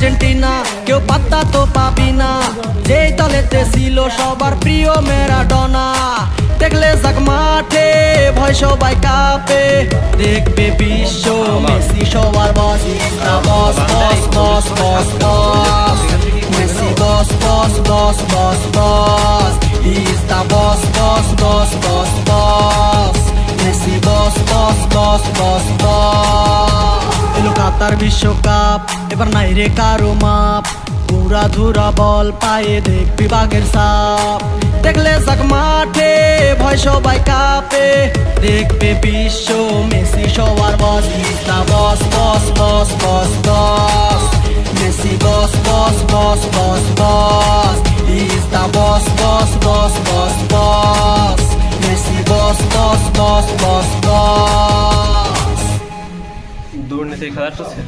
Argentina, কেউ পাত্তা তো পাবি না। যেই দলেতে ছিল সবার প্রিয় ম্যারাডোনা, দেখলে যাক মাঠে ভয় সবাই কাঁপে। দেখবে বিশ্ব মেসি সবার boss, boss boss boss boss boss. Messi boss boss boss boss boss, is the boss boss boss boss boss. Messi boss boss boss boss boss. এলো কাতার বিশ্বকাপ, এবার নাই রে কারো মাপ। পুরা ধুরা বল পায়ে দেখবি বাঘের সাপ। দেখলে যাক মাঠে ভয় সবাই কাঁপে। দেখবে বিশ্ব মেসি সবার boss, is the boss boss boss boss boss. Messi boss boss boss boss boss, is the boss boss boss boss boss. Messi boss boss boss boss boss. দুর্নীতি খেলা আসছে।